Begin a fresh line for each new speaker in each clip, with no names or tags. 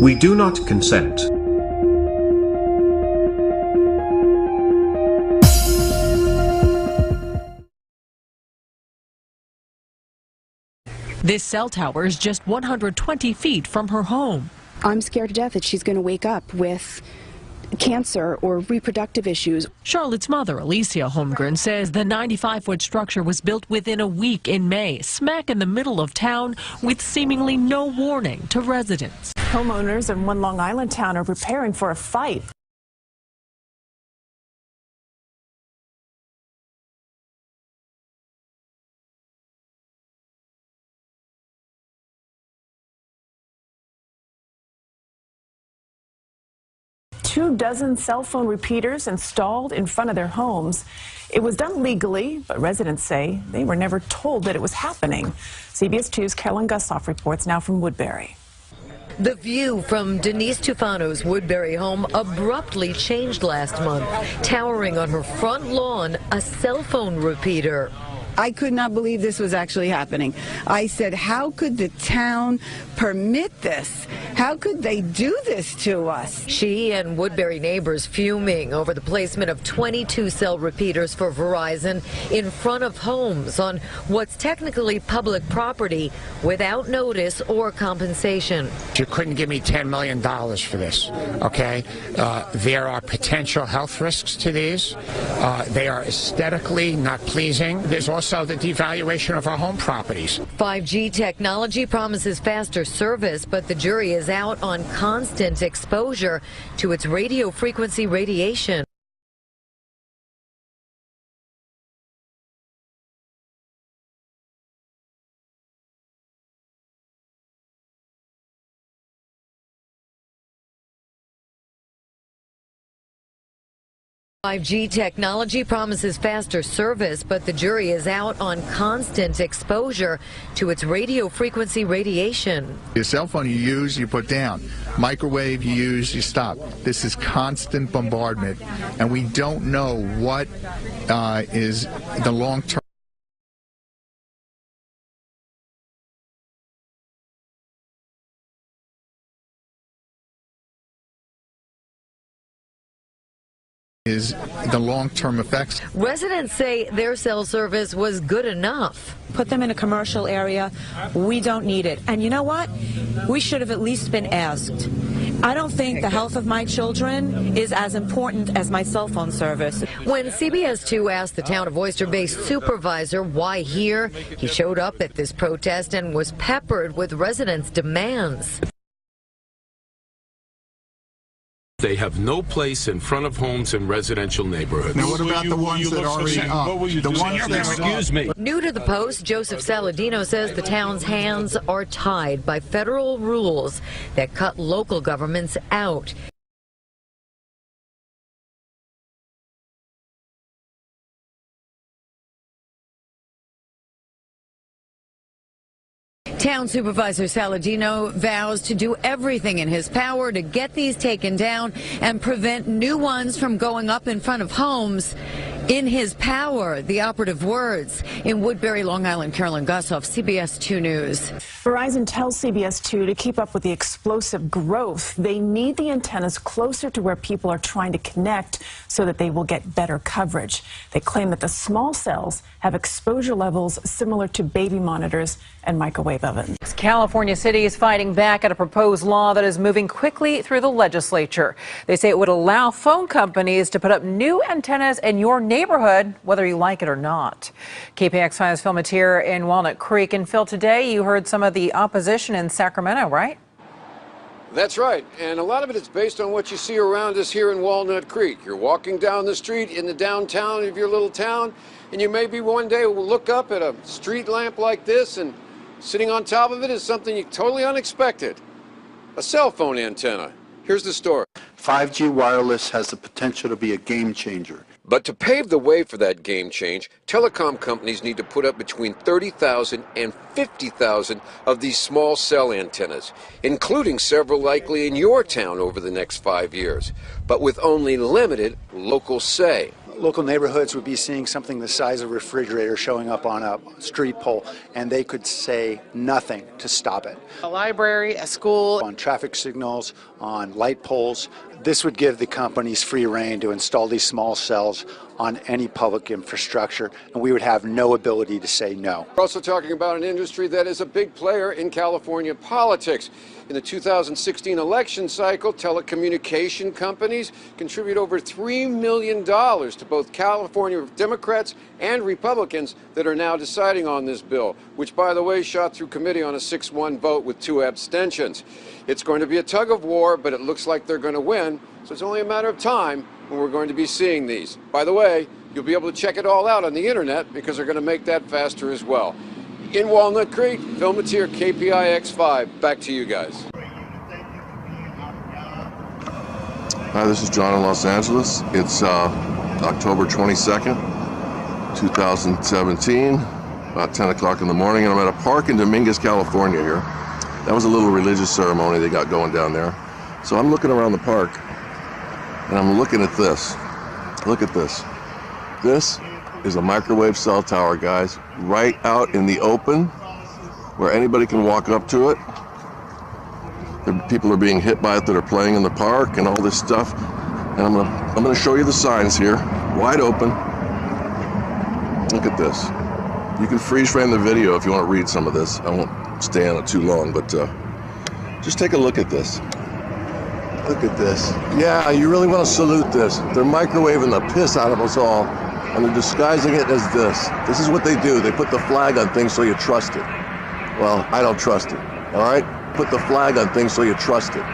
We do not consent.
This cell tower is just 120 feet from her home.
I'm scared to death that she's going to wake up with cancer or reproductive issues.
Charlotte's mother, Alicia Holmgren, says the 95-foot structure was built within a week in May, smack in the middle of town, with seemingly no warning to residents.
Homeowners in one Long Island town are preparing for a fight. Two dozen cell phone repeaters installed in front of their homes. It was done legally, but residents say they were never told that it was happening. CBS 2's Carolyn Gussoff reports now from Woodbury.
The view from Denise Tufano's Woodbury home abruptly changed last month, towering on her front lawn a cell phone repeater.
I could not believe this was actually happening. I said, how could the town permit this? How could they do this to us?
She and Woodbury neighbors fuming over the placement of 22 cell repeaters for Verizon in front of homes on what's technically public property without notice or compensation.
You couldn't give me $10 million for this, okay? There are potential health risks to these. They are aesthetically not pleasing. There's also the devaluation of our home properties.
5G technology promises faster service, but the jury is out on constant exposure to its radio frequency radiation. .5G technology promises faster service, but the jury is out on constant exposure to its radio frequency radiation.
Your cell phone you use, you put down. Microwave you use, you stop. This is constant bombardment, and we don't know what is the long-term. Is the long-term effects.
Residents say their cell service was good enough.
Put them in a commercial area. We don't need it. And you know what? We should have at least been asked. I don't think the health of my children is as important as my cell phone service.
When CBS 2 asked the town of Oyster Bay's supervisor why here, he showed up at this protest and was peppered with residents' demands.
They have no place in front of homes in residential neighborhoods.
Now, what about the ones that are already up? The ones that
Excuse me.
New to the Post, Joseph Saladino says the town's hands are tied by federal rules that cut local governments out. Town Supervisor Saladino vows to do everything in his power to get these taken down and prevent new ones from going up in front of homes. In his power, the operative words. In Woodbury, Long Island, Carolyn Gussoff, CBS 2 News.
Verizon tells CBS 2 to keep up with the explosive growth. They need the antennas closer to where people are trying to connect so that they will get better coverage. They claim that the small cells have exposure levels similar to baby monitors and microwave ovens.
California City is fighting back at a proposed law that is moving quickly through the legislature. They say it would allow phone companies to put up new antennas in your neighborhood, whether you like it or not. KPX5's Phil Matier in Walnut Creek. And Phil, today you heard some of the opposition in Sacramento, right?
That's right, and a lot of it is based on what you see around us here in Walnut Creek. You're walking down the street in the downtown of your little town, and you maybe one day will look up at a street lamp like this, and sitting on top of it is something totally unexpected, a cell phone antenna. Here's the story.
5G wireless has the potential to be a game changer.
But to pave the way for that game change, telecom companies need to put up between 30,000 and 50,000 of these small cell antennas, including several likely in your town over the next 5 years, but with only limited local say.
local neighborhoods would be seeing something the size of a refrigerator showing up on a street pole, and they could say nothing to stop it.
A library, a school.
On traffic signals, on light poles. This would give the companies free rein to install these small cells on any public infrastructure, and we would have no ability to say no.
We're also talking about an industry that is a big player in California politics. In the 2016 election cycle, telecommunication companies contribute over $3 million to both California Democrats and Republicans that are now deciding on this bill, which, by the way, shot through committee on a 6-1 vote with 2 abstentions. It's going to be a tug of war, but it looks like they're going to win, so it's only a matter of time when we're going to be seeing these. By the way, you'll be able to check it all out on the internet because they're going to make that faster as well. In Walnut Creek, Phil Matier, KPIX5. Back to you guys.
Hi, this is John in Los Angeles. It's October 22nd, 2017, about 10 o'clock in the morning, and I'm at a park in Dominguez, California here. That was a little religious ceremony they got going down there. So I'm looking around the park, and I'm looking at this. Look at this. This is a microwave cell tower, guys, right out in the open where anybody can walk up to it. People are being hit by it that are playing in the park and all this stuff. And I'm gonna show you the signs here, wide open. Look at this. You can freeze frame the video if you want to read some of this. I won't stay on it too long, but just take a look at this. Look at this. Yeah, you really want to salute this. They're microwaving the piss out of us all, and they're disguising it as this. This is what they do. They put the flag on things so you trust it. Well, I don't trust it, all right? Put the flag on things so you trust it.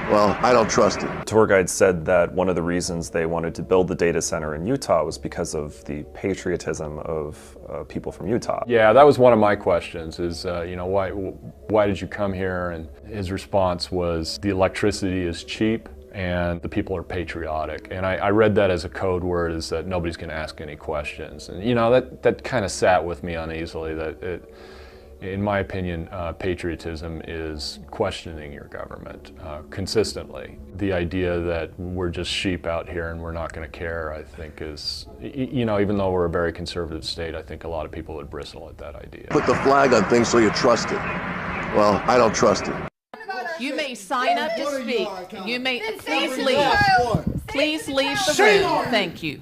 Well, I don't trust it.
Tour guide said that one of the reasons they wanted to build the data center in Utah was because of the patriotism of people from Utah.
Yeah, that was one of my questions is, you know, why did you come here? And his response was, the electricity is cheap and the people are patriotic. And I read that as a code word, is that nobody's going to ask any questions. And, you know, that kind of sat with me uneasily, that in my opinion, patriotism is questioning your government consistently. The idea that we're just sheep out here and we're not going to care, I think is, you know, even though we're a very conservative state, I think a lot of people would bristle at that idea.
Put the flag on things so you trust it. Well, I don't trust it.
You may sign up to speak. You may, please leave. Please leave the room. Thank you.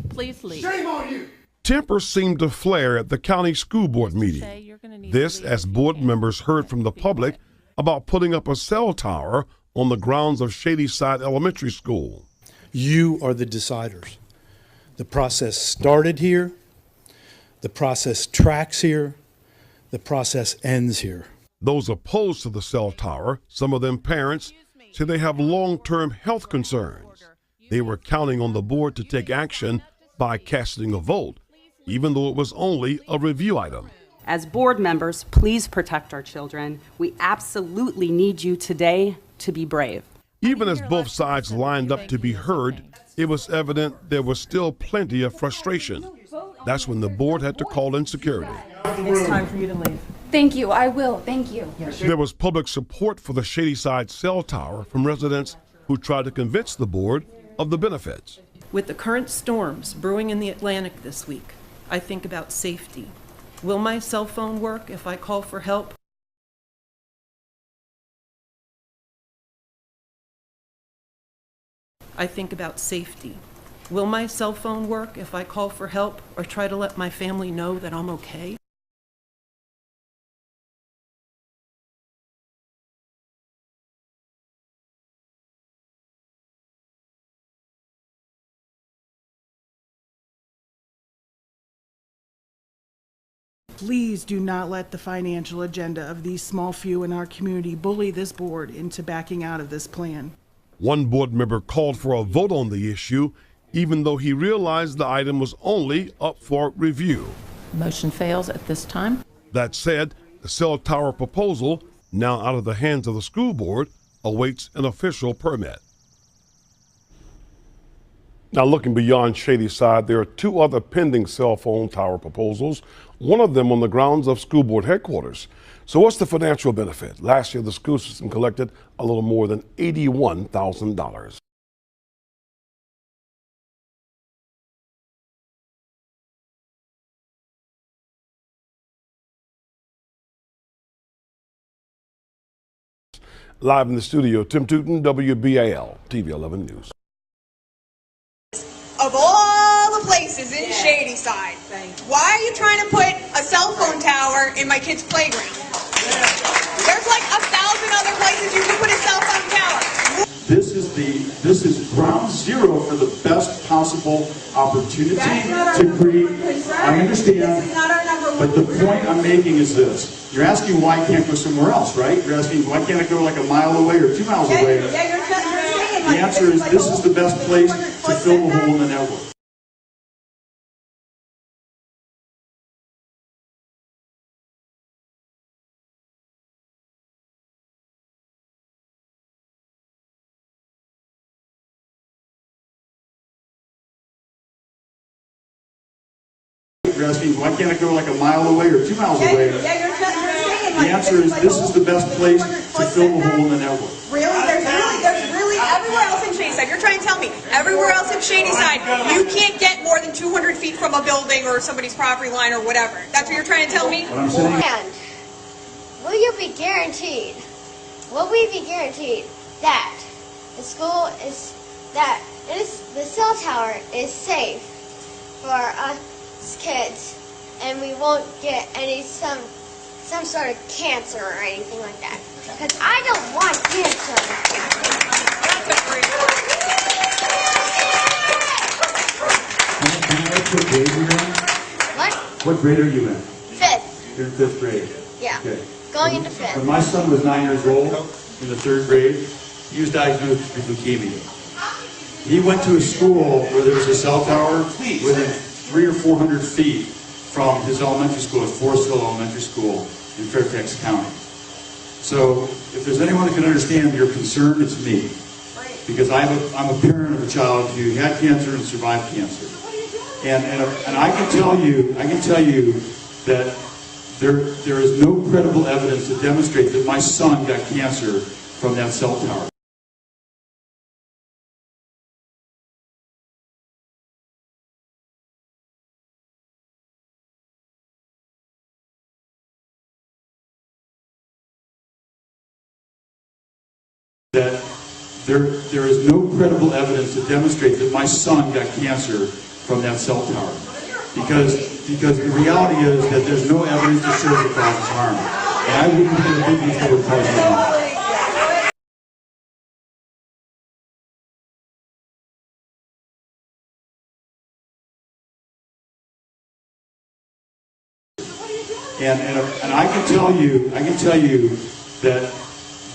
Please leave. Shame on you.
Tempers seemed to flare at the county school board meeting. This as board members heard from the public about putting up a cell tower on the grounds of Shadyside Elementary School.
You are the deciders. The process started here. The process tracks here. The process ends here.
Those opposed to the cell tower, some of them parents, say they have long-term health concerns. They were counting on the board to take action by casting a vote, even though it was only a review item.
As board members, please protect our children. We absolutely need you today to be brave.
Even as both sides lined up to be heard, it was evident there was still plenty of frustration. That's when the board had to call in security.
It's time for you to leave.
Thank you, I will, thank you.
There was public support for the Shadyside cell tower from residents who tried to convince the board of the benefits.
With the current storms brewing in the Atlantic this week, I think about safety. Will my cell phone work if I call for help? I think about safety. Will my cell phone work if I call for help or try to let my family know that I'm okay?
Please do not let the financial agenda of these small few in our community bully this board into backing out of this plan.
One board member called for a vote on the issue, even though he realized the item was only up for review.
Motion fails at this time.
That said, the cell tower proposal, now out of the hands of the school board, awaits an official permit. Now, looking beyond Shadyside, there are 2 other pending cell phone tower proposals, one of them on the grounds of school board headquarters. So what's the financial benefit? Last year, the school system collected a little more than $81,000. Live in the studio, Tim Tootin, WBAL, TV 11 News.
Of all the places in Shadyside, why are you trying to put a cell phone tower in my kid's playground? There's like 1,000 other places you can put a cell phone tower.
This is ground zero for the best possible opportunity to create. I understand, but the point I'm making is this. You're asking why I can't go somewhere else, right? You're asking why can't I go like a mile away or 2 miles away? The answer is this is the best place to fill the hole in the network. You're asking why can't I go like a mile away or 2 miles away? The answer is this is the best place to fill the hole in the network.
Really? There's really everywhere else in Shadyside. You're trying to tell me everywhere else in Shadyside you can't get more than 200 feet from a building or somebody's property line or whatever. That's what you're trying to tell me?
And will you be guaranteed? Will we be guaranteed that the school is the cell tower is safe for us kids, and we won't get some sort of cancer or anything like that? Because I don't want cancer.
Can I ask what grade you're in?
What?
What grade are you in?
5th.
You're in 5th grade.
Yeah.
Okay.
Going into 5th.
When my son was 9 years old, in the 3rd grade, he was diagnosed with leukemia. He went to a school where there was a cell tower within 300 or 400 feet from his elementary school, at Forest Hill Elementary School in Fairfax County. So if there's anyone that can understand your concern, it's me. Because I'm a parent of a child who had cancer and survived cancer. And I can tell you that there is no credible evidence to demonstrate that my son got cancer from that cell tower. That there is no credible evidence to demonstrate that my son got cancer from that cell tower. Because the reality is that there's no evidence to show it causes harm. And I wouldn't put a big before it causes harm. And I can tell you that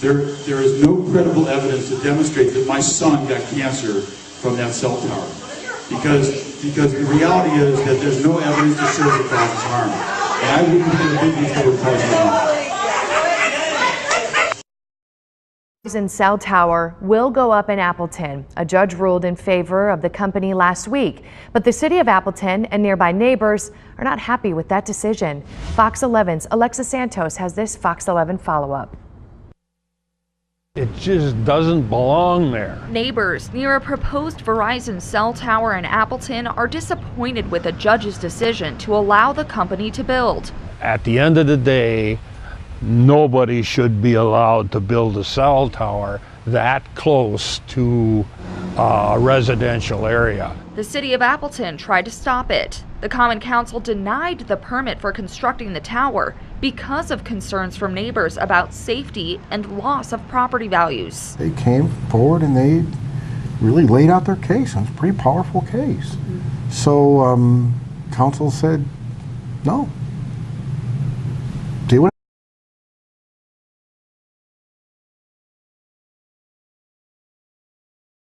there is no credible evidence to demonstrate that my son got cancer from that cell tower. Because the reality is that there's no evidence to show it causes harm. And I wouldn't put a big before it causes harm.
In cell tower will go up in Appleton. A judge ruled in favor of the company last week, but the city of Appleton and nearby neighbors are not happy with that decision. Fox 11's Alexa Santos has this Fox 11 follow-up.
It just doesn't belong there.
Neighbors near a proposed Verizon cell tower in Appleton are disappointed with the judge's decision to allow the company to build.
At the end of the day, nobody should be allowed to build a cell tower that close to a residential area.
The city of Appleton tried to stop it. The Common Council denied the permit for constructing the tower because of concerns from neighbors about safety and loss of property values.
They came forward and they really laid out their case. It was a pretty powerful case. So council said no.